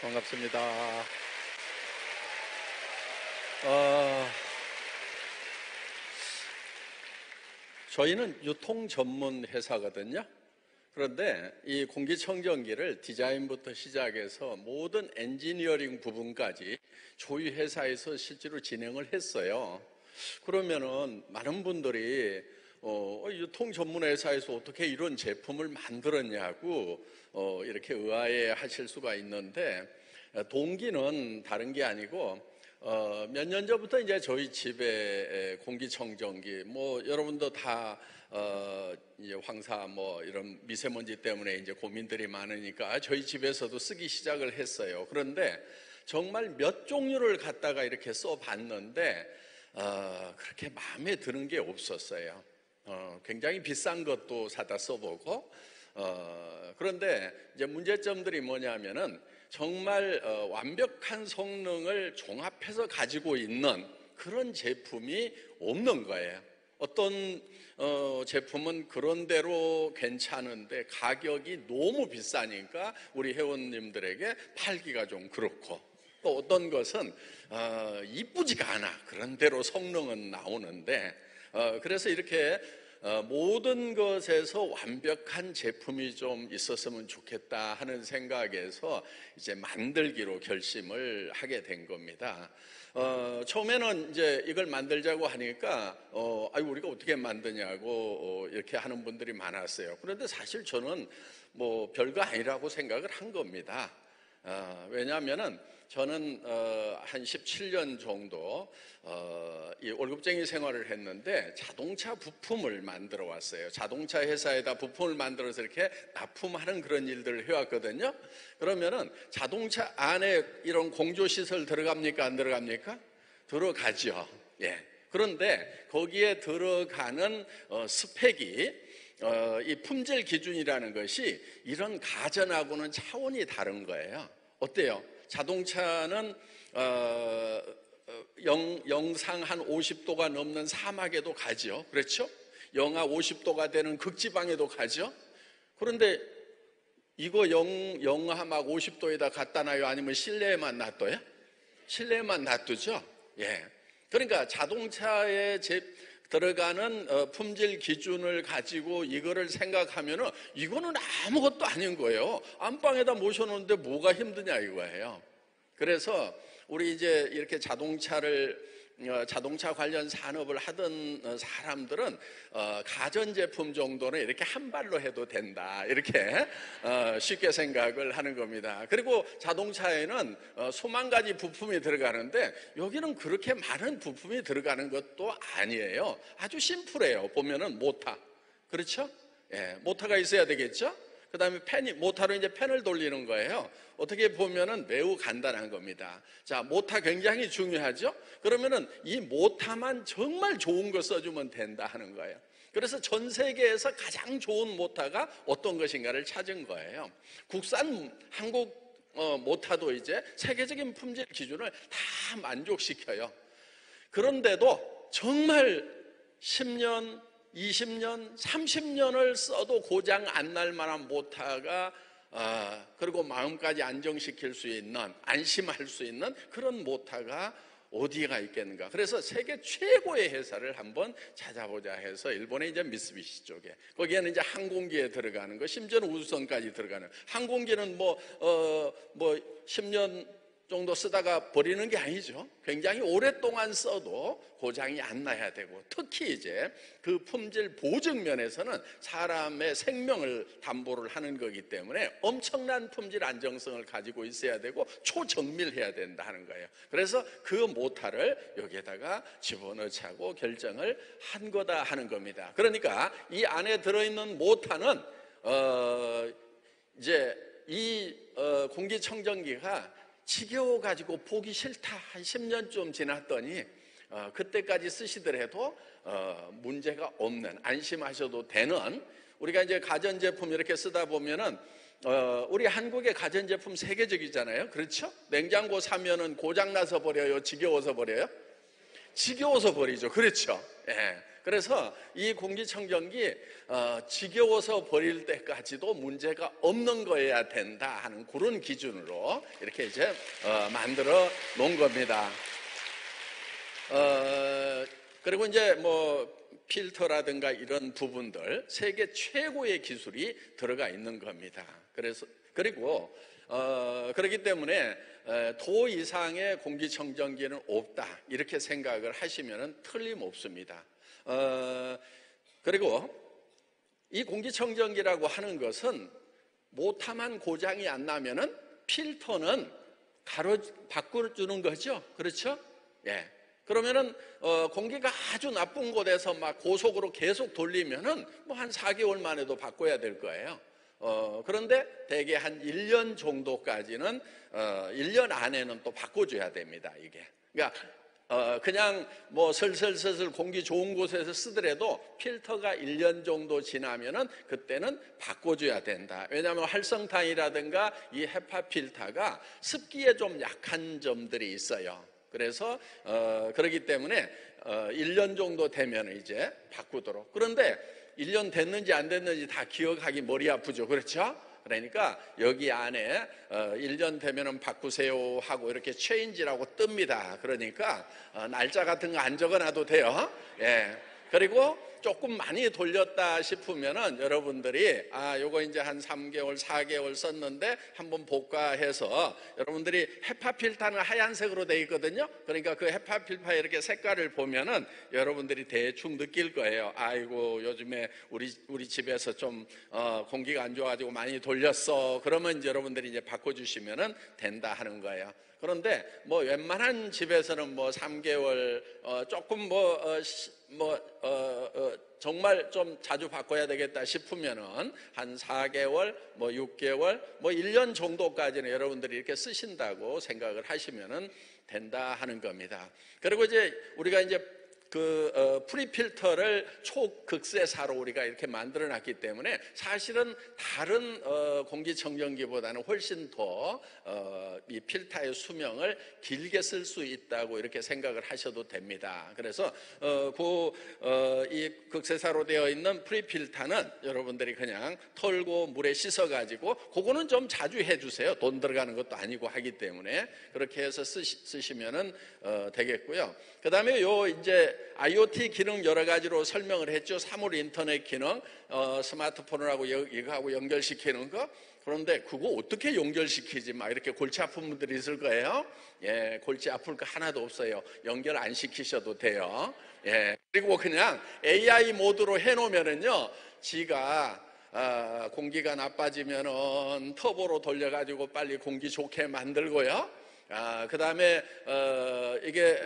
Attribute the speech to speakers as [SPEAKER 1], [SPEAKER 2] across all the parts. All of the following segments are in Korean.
[SPEAKER 1] 반갑습니다. 어, 저희는 유통 전문 회사거든요. 그런데 이 공기청정기를 디자인부터 시작해서 모든 엔지니어링 부분까지 저희 회사에서 실제로 진행을 했어요. 그러면은 많은 분들이 유통 전문 회사에서 어떻게 이런 제품을 만들었냐고 이렇게 의아해 하실 수가 있는데, 동기는 다른 게 아니고 몇 년 전부터 이제 저희 집에 공기청정기 여러분도 다 이제 황사 이런 미세먼지 때문에 이제 고민들이 많으니까 저희 집에서도 쓰기 시작을 했어요. 그런데 정말 몇 종류를 갖다가 이렇게 써봤는데 그렇게 마음에 드는 게 없었어요. 굉장히 비싼 것도 사다 써보고 그런데 이제 문제점들이 뭐냐면은 정말 완벽한 성능을 종합해서 가지고 있는 그런 제품이 없는 거예요. 어떤 제품은 그런대로 괜찮은데 가격이 너무 비싸니까 우리 회원님들에게 팔기가 좀 그렇고, 또 어떤 것은 이쁘지가 않아. 그런대로 성능은 나오는데 그래서 이렇게 모든 것에서 완벽한 제품이 좀 있었으면 좋겠다 하는 생각에서 이제 만들기로 결심을 하게 된 겁니다. 처음에는 이제 이걸 만들자고 하니까 우리가 어떻게 만드냐고 이렇게 하는 분들이 많았어요. 그런데 사실 저는 별거 아니라고 생각을 한 겁니다. 왜냐하면은 저는 한 17년 정도 이 월급쟁이 생활을 했는데 자동차 부품을 만들어 왔어요. 자동차 회사에다 부품을 만들어서 이렇게 납품하는 그런 일들을 해왔거든요. 그러면은 자동차 안에 이런 공조시설 들어갑니까? 안 들어갑니까? 들어가죠. 예. 그런데 거기에 들어가는 스펙이 이 품질 기준이라는 것이 이런 가전하고는 차원이 다른 거예요. 어때요? 자동차는 영상 한 50도가 넘는 사막에도 가죠. 그렇죠? 영하 50도가 되는 극지방에도 가죠. 그런데 이거 영하 막 50도에다 갖다 놔요? 아니면 실내에만 놔둬요? 실내에만 놔두죠. 예. 그러니까 자동차에 들어가는 품질 기준을 가지고 이거를 생각하면은 이거는 아무것도 아닌 거예요. 안방에다 모셔놓는데 뭐가 힘드냐 이거예요. 그래서 우리 이제 이렇게 자동차 관련 산업을 하던 사람들은 가전제품 정도는 이렇게 한 발로 해도 된다, 이렇게 쉽게 생각을 하는 겁니다. 그리고 자동차에는 수만 가지 부품이 들어가는데 여기는 그렇게 많은 부품이 들어가는 것도 아니에요. 아주 심플해요. 보면은 모터, 그렇죠? 예, 모터가 있어야 되겠죠? 그 다음에 모터로 이제 팬을 돌리는 거예요. 어떻게 보면은 매우 간단한 겁니다. 자, 모터 굉장히 중요하죠? 그러면은 이 모터만 정말 좋은 거 써주면 된다 하는 거예요. 그래서 전 세계에서 가장 좋은 모터가 어떤 것인가를 찾은 거예요. 국산 한국 모터도 이제 세계적인 품질 기준을 다 만족시켜요. 그런데도 정말 10년, 20년, 30년을 써도 고장 안 날 만한 모터가 그리고 마음까지 안정시킬 수 있는, 안심할 수 있는 그런 모터가 어디가 있겠는가. 그래서 세계 최고의 회사를 한번 찾아보자 해서 일본의 이제 미쓰비시 쪽에, 거기에는 이제 항공기에 들어가는 거, 심지어는 우주선까지 들어가는, 항공기는 10년 정도 쓰다가 버리는 게 아니죠. 굉장히 오랫동안 써도 고장이 안 나야 되고, 특히 이제 그 품질 보증 면에서는 사람의 생명을 담보를 하는 거기 때문에 엄청난 품질 안정성을 가지고 있어야 되고 초정밀해야 된다 하는 거예요. 그래서 그 모터를 여기에다가 집어넣자고 결정을 한 거다 하는 겁니다. 그러니까 이 안에 들어있는 모터는 이제 이 공기청정기가 지겨워가지고 보기 싫다, 한 10년쯤 지났더니 그때까지 쓰시더라도 문제가 없는, 안심하셔도 되는, 우리가 이제 가전제품 이렇게 쓰다 보면은 우리 한국의 가전제품 세계적이잖아요. 그렇죠? 냉장고 사면은 고장나서 버려요? 지겨워서 버려요? 지겨워서 버리죠. 그렇죠? 예. 그래서 이 공기청정기 지겨워서 버릴 때까지도 문제가 없는 거여야 된다 하는 그런 기준으로 이렇게 이제 만들어 놓은 겁니다. 그리고 이제 뭐 필터라든가 이런 부분들 세계 최고의 기술이 들어가 있는 겁니다. 그리고 그렇기 때문에 도 이상의 공기청정기는 없다 이렇게 생각을 하시면 틀림없습니다. 그리고 이 공기청정기라고 하는 것은 못함한 고장이 안 나면은 필터는 바꿔주는 거죠. 그렇죠? 예. 그러면은 공기가 아주 나쁜 곳에서 막 고속으로 계속 돌리면은 뭐 한 4개월 만에도 바꿔야 될 거예요. 그런데 대개 한 1년 정도까지는 1년 안에는 또 바꿔줘야 됩니다. 이게. 그러니까 그냥 뭐 슬슬 공기 좋은 곳에서 쓰더라도 필터가 1년 정도 지나면은 그때는 바꿔줘야 된다. 왜냐하면 활성탄이라든가 이 헤파 필터가 습기에 좀 약한 점들이 있어요. 그래서 그렇기 때문에 1년 정도 되면 이제 바꾸도록. 그런데 1년 됐는지 안 됐는지 다 기억하기 머리 아프죠. 그렇죠? 그러니까 여기 안에 1년 되면은 바꾸세요 하고 이렇게 체인지라고 뜹니다. 그러니까 날짜 같은 거 안 적어놔도 돼요. 예. 그리고 조금 많이 돌렸다 싶으면은 여러분들이 요거 이제 한 3개월, 4개월 썼는데 한번 복과해서 여러분들이 헤파 필터는 하얀색으로 되어 있거든요. 그러니까 그 헤파 필터의 이렇게 색깔을 보면은 여러분들이 대충 느낄 거예요. 아이고 요즘에 우리 집에서 좀 공기가 안 좋아가지고 많이 돌렸어. 그러면 이제 여러분들이 이제 바꿔주시면은 된다 하는 거예요. 그런데 뭐 웬만한 집에서는 뭐 3개월 조금 정말 좀 자주 바꿔야 되겠다 싶으면은 한 4개월, 뭐 6개월, 뭐 1년 정도까지는 여러분들이 이렇게 쓰신다고 생각을 하시면은 된다 하는 겁니다. 그리고 이제 우리가 이제 프리필터를 초극세사로 우리가 이렇게 만들어 놨기 때문에 사실은 다른 공기청정기보다는 훨씬 더 이 필터의 수명을 길게 쓸 수 있다고 이렇게 생각을 하셔도 됩니다. 그래서 이 극세사로 되어 있는 프리필터는 여러분들이 그냥 털고 물에 씻어 가지고 그거는 좀 자주 해주세요. 돈 들어가는 것도 아니고 하기 때문에 그렇게 해서 쓰시면은 되겠고요. 그 다음에 이제 IoT 기능 여러 가지로 설명을 했죠. 사물 인터넷 기능, 스마트폰하고 이거하고 연결시키는 거. 그런데 그거 어떻게 연결시키지? 막 이렇게 골치 아픈 분들이 있을 거예요. 예, 골치 아플 거 하나도 없어요. 연결 안 시키셔도 돼요. 예, 그리고 그냥 AI 모드로 해놓으면은요, 지가 공기가 나빠지면은 터보로 돌려가지고 빨리 공기 좋게 만들고요. 그 다음에 이게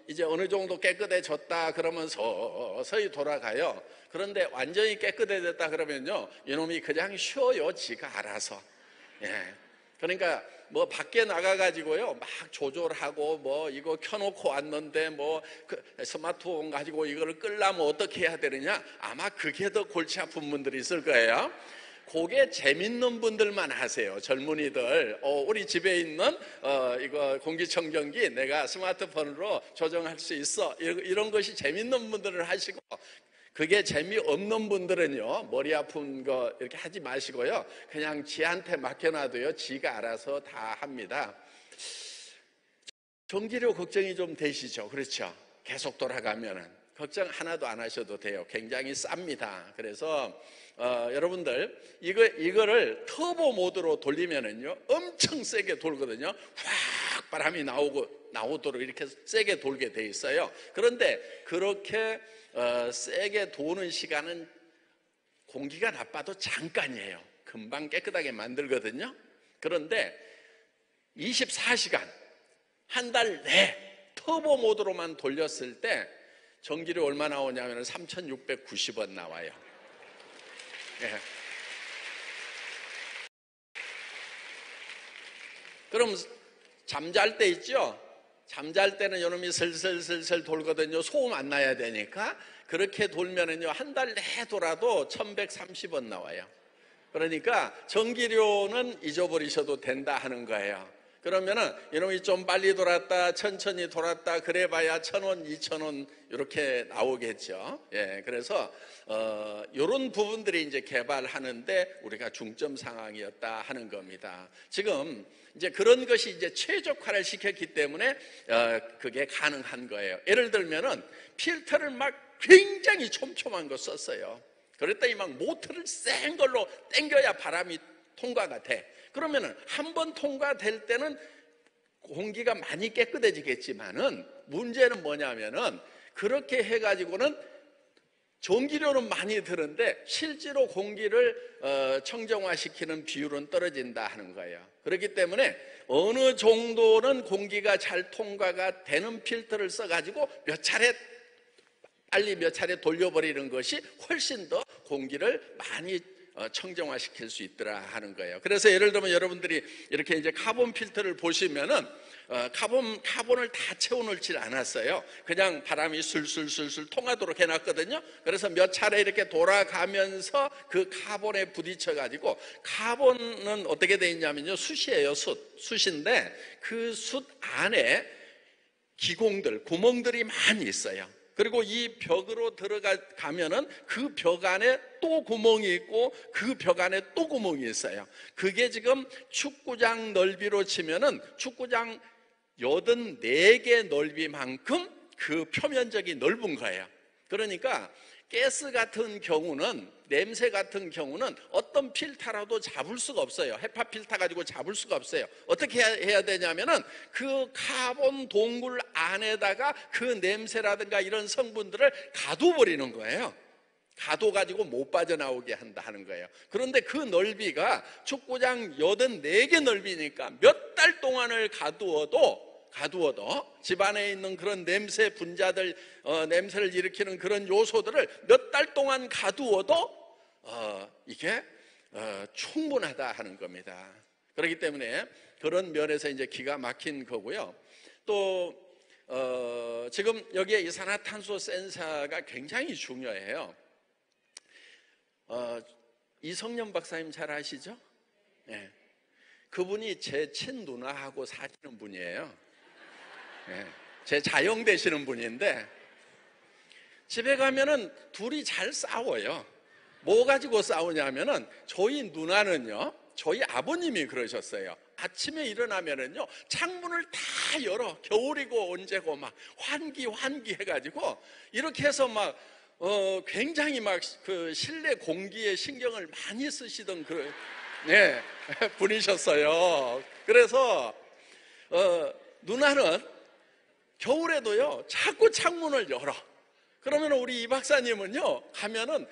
[SPEAKER 1] 이제 어느 정도 깨끗해졌다 그러면 서서히 돌아가요. 그런데 완전히 깨끗해졌다 그러면요, 이놈이 그냥 쉬어요. 지가 알아서. 예. 그러니까 뭐 밖에 나가가지고요 막 조절하고 뭐 이거 켜놓고 왔는데 뭐 스마트폰 가지고 이거를 끌려면 어떻게 해야 되느냐, 아마 그게 더 골치 아픈 분들이 있을 거예요. 그게 재밌는 분들만 하세요. 젊은이들. 우리 집에 있는 이거 공기청정기 내가 스마트폰으로 조정할 수 있어. 이런 것이 재밌는 분들은 하시고, 그게 재미없는 분들은요, 머리 아픈 거 이렇게 하지 마시고요, 그냥 지한테 맡겨놔도요, 지가 알아서 다 합니다. 전기료 걱정이 좀 되시죠? 그렇죠? 계속 돌아가면은 걱정 하나도 안 하셔도 돼요. 굉장히 쌉니다. 그래서 여러분들 이거를 터보 모드로 돌리면은요, 엄청 세게 돌거든요. 확 바람이 나오도록 이렇게 세게 돌게 돼 있어요. 그런데 그렇게 세게 도는 시간은 공기가 나빠도 잠깐이에요. 금방 깨끗하게 만들거든요. 그런데 24시간 한 달 내 터보 모드로만 돌렸을 때 전기료 얼마 나오냐면 3,690원 나와요. 예. 그럼 잠잘 때 있죠? 잠잘 때는 요놈이 슬슬 돌거든요. 소음 안 나야 되니까. 그렇게 돌면은요, 한 달 내 돌아도 1,130원 나와요. 그러니까 전기료는 잊어버리셔도 된다 하는 거예요. 그러면은 이놈이 좀 빨리 돌았다, 천천히 돌았다, 그래봐야 1,000원, 2,000원 이렇게 나오겠죠. 예, 그래서 이런 부분들이 이제 개발하는데 우리가 중점 상황이었다 하는 겁니다. 지금 이제 그런 것이 이제 최적화를 시켰기 때문에 그게 가능한 거예요. 예를 들면은 필터를 막 굉장히 촘촘한 거 썼어요. 그랬더니 막 모터를 센 걸로 당겨야 바람이 통과가 돼. 그러면은 한 번 통과될 때는 공기가 많이 깨끗해지겠지만은 문제는 뭐냐면은 그렇게 해가지고는 전기료는 많이 드는데 실제로 공기를 청정화시키는 비율은 떨어진다 하는 거예요. 그렇기 때문에 어느 정도는 공기가 잘 통과가 되는 필터를 써가지고 빨리 몇 차례 돌려버리는 것이 훨씬 더 공기를 많이 청정화시킬 수 있더라 하는 거예요. 그래서 예를 들면 여러분들이 이렇게 이제 카본 필터를 보시면은 카본을 다 채워놓지 않았어요. 그냥 바람이 술술술술 통하도록 해놨거든요. 그래서 몇 차례 이렇게 돌아가면서 그 카본에 부딪혀가지고, 카본은 어떻게 돼 있냐면요, 숯이에요. 숯인데 그 숯 안에 기공들, 구멍들이 많이 있어요. 그리고 이 벽으로 들어가면은 그 벽 안에 또 구멍이 있고 그 벽 안에 또 구멍이 있어요. 그게 지금 축구장 넓이로 치면은 축구장 84개 넓이만큼 그 표면적이 넓은 거예요. 그러니까 가스 같은 경우는, 냄새 같은 경우는 어떤 필터라도 잡을 수가 없어요. 헤파 필터 가지고 잡을 수가 없어요. 어떻게 해야 되냐면은 그 카본 동굴 안에다가 그 냄새라든가 이런 성분들을 가둬버리는 거예요. 가둬가지고 못 빠져나오게 한다 하는 거예요. 그런데 그 넓이가 축구장 84개 넓이니까 몇 달 동안을 가두어도 집안에 있는 그런 냄새 분자들, 냄새를 일으키는 그런 요소들을 몇 달 동안 가두어도 이게 충분하다 하는 겁니다. 그렇기 때문에 그런 면에서 이제 기가 막힌 거고요. 또 지금 여기에 이산화탄소 센서가 굉장히 중요해요. 이성년 박사님 잘 아시죠? 네. 그분이 제 친누나하고 사시는 분이에요. 네. 제 자영 되시는 분인데 집에 가면은 둘이 잘 싸워요. 뭐 가지고 싸우냐면은 저희 누나는요, 저희 아버님이 그러셨어요. 아침에 일어나면은요 창문을 다 열어. 겨울이고 언제고 막 환기 해가지고 이렇게 해서 막 굉장히 막 그 실내 공기에 신경을 많이 쓰시던 그 네, 분이셨어요. 그래서 누나는 겨울에도요 자꾸 창문을 열어. 그러면 우리 이 박사님은요 가면은,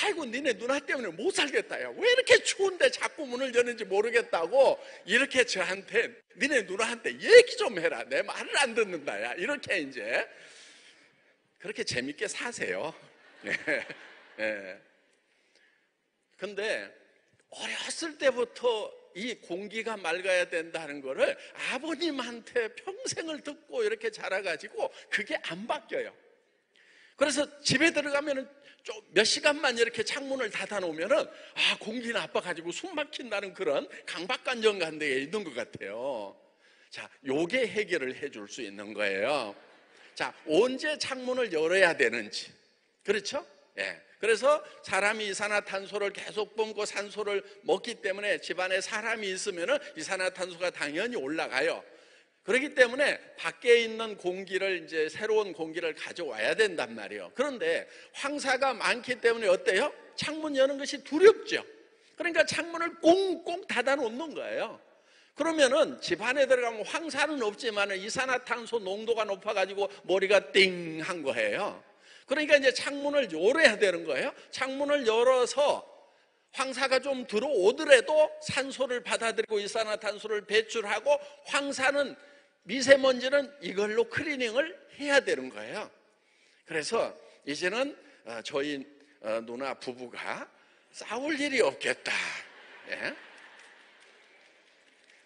[SPEAKER 1] 아이고 니네 누나 때문에 못 살겠다요. 왜 이렇게 추운데 자꾸 문을 여는지 모르겠다고 이렇게 저한테, 니네 누나한테 얘기 좀 해라. 내 말을 안 듣는다 야. 이렇게 이제 그렇게 재밌게 사세요. 네. 네. 근데 어렸을 때부터 이 공기가 맑아야 된다는 거를 아버님한테 평생을 듣고 이렇게 자라가지고 그게 안 바뀌어요. 그래서 집에 들어가면은 좀 몇 시간만 이렇게 창문을 닫아 놓으면은 공기 나빠가지고 숨 막힌다는 그런 강박관념 같은 데 있는 것 같아요. 자, 요게 해결을 해줄 수 있는 거예요. 자, 언제 창문을 열어야 되는지. 그렇죠? 예. 그래서 사람이 이산화탄소를 계속 뿜고 산소를 먹기 때문에 집안에 사람이 있으면은 이산화탄소가 당연히 올라가요. 그렇기 때문에 밖에 있는 공기를, 이제 새로운 공기를 가져와야 된단 말이에요. 그런데 황사가 많기 때문에 어때요? 창문 여는 것이 두렵죠. 그러니까 창문을 꽁꽁 닫아 놓는 거예요. 그러면은 집 안에 들어가면 황사는 없지만 이산화탄소 농도가 높아가지고 머리가 띵한 거예요. 그러니까 이제 창문을 열어야 되는 거예요. 창문을 열어서 황사가 좀 들어오더라도 산소를 받아들이고 이산화탄소를 배출하고, 황사는, 미세먼지는 이걸로 클리닝을 해야 되는 거예요. 그래서 이제는 저희 누나 부부가 싸울 일이 없겠다. 예?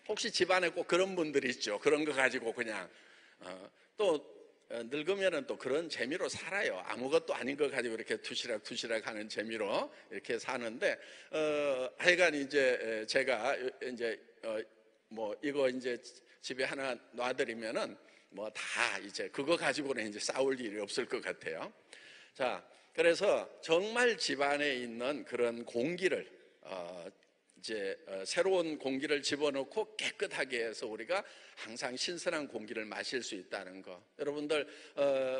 [SPEAKER 1] 혹시 집안에 꼭 그런 분들이 있죠. 그런 거 가지고 그냥 또 늙으면은 또 그런 재미로 살아요. 아무것도 아닌 거 가지고 이렇게 투시락 하는 재미로 이렇게 사는데, 하여간 이제 제가 이제 뭐 이거 이제 집에 하나 놔드리면은 뭐 다 이제 그거 가지고는 이제 싸울 일이 없을 것 같아요. 자, 그래서 정말 집안에 있는 그런 공기를 이제 새로운 공기를 집어넣고 깨끗하게 해서 우리가 항상 신선한 공기를 마실 수 있다는 거. 여러분들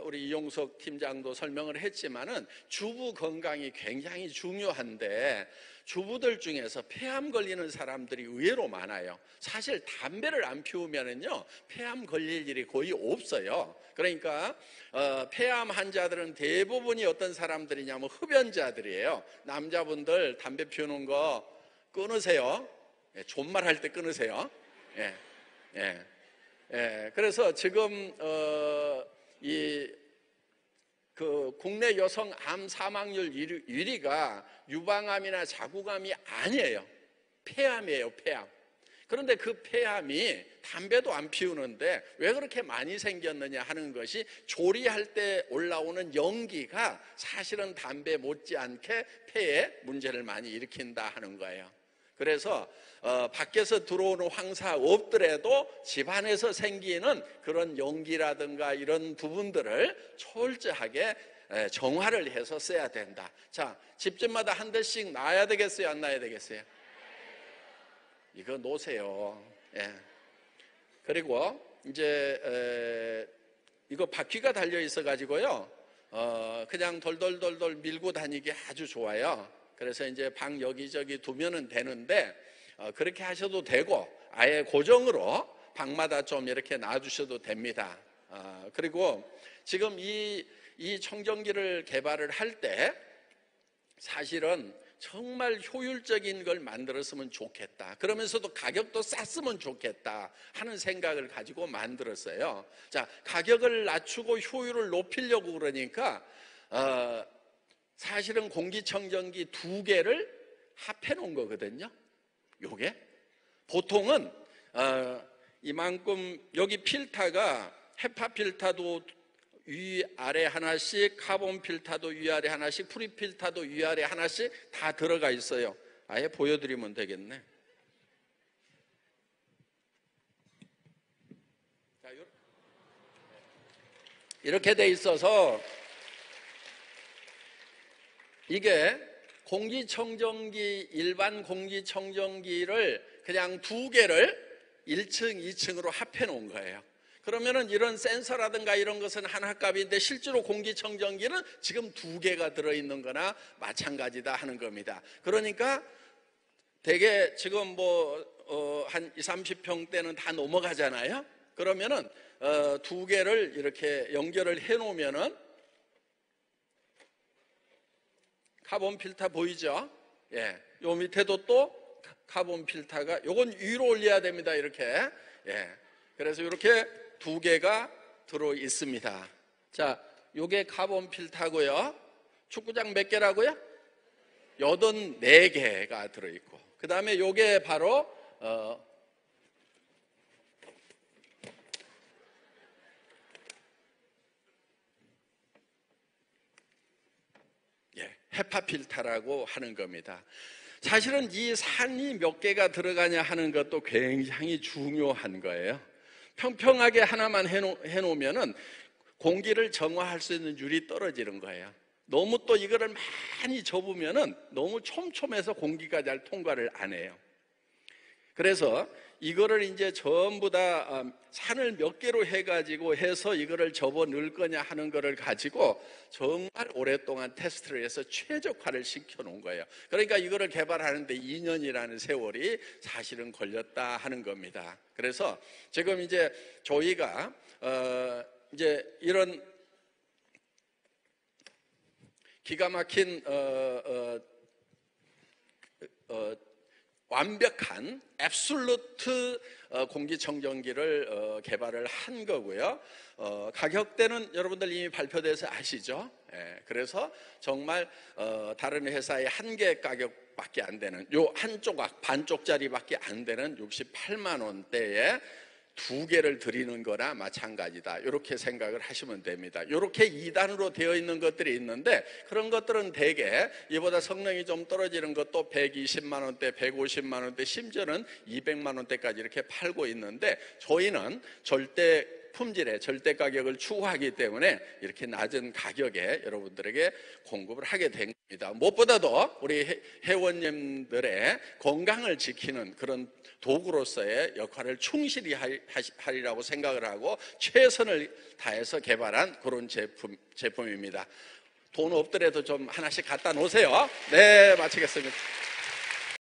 [SPEAKER 1] 우리 이용석 팀장도 설명을 했지만은 주부 건강이 굉장히 중요한데 주부들 중에서 폐암 걸리는 사람들이 의외로 많아요. 사실 담배를 안 피우면은요 폐암 걸릴 일이 거의 없어요. 그러니까 폐암 환자들은 대부분이 어떤 사람들이냐면 흡연자들이에요. 남자분들 담배 피우는 거 끊으세요. 예, 존말할 때 끊으세요. 예, 예, 예. 그래서 지금 그 국내 여성 암 사망률 1위가 유방암이나 자궁암이 아니에요. 폐암이에요, 폐암. 그런데 그 폐암이 담배도 안 피우는데 왜 그렇게 많이 생겼느냐 하는 것이 조리할 때 올라오는 연기가 사실은 담배 못지않게 폐에 문제를 많이 일으킨다 하는 거예요. 그래서 밖에서 들어오는 황사 없더라도 집안에서 생기는 그런 연기라든가 이런 부분들을 철저하게 정화를 해서 써야 된다. 자, 집집마다 한 대씩 놔야 되겠어요? 안 놔야 되겠어요? 이거 놓으세요. 예. 그리고 이제 이거 바퀴가 달려 있어 가지고요. 그냥 돌돌돌돌 밀고 다니기 아주 좋아요. 그래서 이제 방 여기저기 두면은 되는데 그렇게 하셔도 되고 아예 고정으로 방마다 좀 이렇게 놔두셔도 됩니다. 그리고 지금 이 청정기를 개발을 할 때 사실은 정말 효율적인 걸 만들었으면 좋겠다. 그러면서도 가격도 쌌으면 좋겠다 하는 생각을 가지고 만들었어요. 자, 가격을 낮추고 효율을 높이려고 그러니까 사실은 공기청정기 2개를 합해 놓은 거거든요. 요게 보통은 이만큼 여기 필터가 헤파 필터도 위아래 하나씩, 카본 필터도 위아래 하나씩, 프리 필터도 위아래 하나씩 다 들어가 있어요. 아예 보여드리면 되겠네. 자, 이렇게 돼 있어서 이게 공기청정기, 일반 공기청정기를 그냥 2개를 1층, 2층으로 합해 놓은 거예요. 그러면은 이런 센서라든가 이런 것은 하나 값인데 실제로 공기청정기는 지금 2개가 들어있는 거나 마찬가지다 하는 겁니다. 그러니까 되게 지금 뭐 한 20, 30평대는 다 넘어가잖아요. 그러면은 2개를 이렇게 연결을 해 놓으면은 카본 필터 보이죠? 예. 요 밑에도 또 카본 필터가 요건 위로 올려야 됩니다. 이렇게. 예. 그래서 이렇게 2개가 들어 있습니다. 자, 요게 카본 필터고요. 축구장 몇 개라고요? 84개가 들어 있고. 그다음에 요게 바로 헤파 필터라고 하는 겁니다. 사실은 이 산이 몇 개가 들어가냐 하는 것도 굉장히 중요한 거예요. 평평하게 하나만 해놓으면은 공기를 정화할 수 있는 율이 떨어지는 거예요. 너무 또 이거를 많이 접으면은 너무 촘촘해서 공기가 잘 통과를 안 해요. 그래서 이거를 이제 전부 다 산을 몇 개로 해가지고 해서 이거를 접어 넣을 거냐 하는 거를 가지고 정말 오랫동안 테스트를 해서 최적화를 시켜 놓은 거예요. 그러니까 이거를 개발하는데 2년이라는 세월이 사실은 걸렸다 하는 겁니다. 그래서 지금 이제 저희가 이제 이런 기가 막힌 완벽한 앱솔루트 공기청정기를 개발을 한 거고요. 가격대는 여러분들 이미 발표돼서 아시죠? 예, 그래서 정말 다른 회사의 한 개 가격밖에 안 되는 요 한 조각 반 쪽짜리밖에 안 되는 68만 원대에 2개를 드리는 거나 마찬가지다. 이렇게 생각을 하시면 됩니다. 이렇게 2단으로 되어 있는 것들이 있는데 그런 것들은 대개 이보다 성능이 좀 떨어지는 것도 120만 원대, 150만 원대, 심지어는 200만 원대까지 이렇게 팔고 있는데 저희는 절대 품질의 절대 가격을 추구하기 때문에 이렇게 낮은 가격에 여러분들에게 공급을 하게 된 겁니다. 무엇보다도 우리 회원님들의 건강을 지키는 그런 도구로서의 역할을 충실히 하리라고 생각을 하고 최선을 다해서 개발한 그런 제품입니다. 돈 없더라도 좀 하나씩 갖다 놓으세요. 네, 마치겠습니다.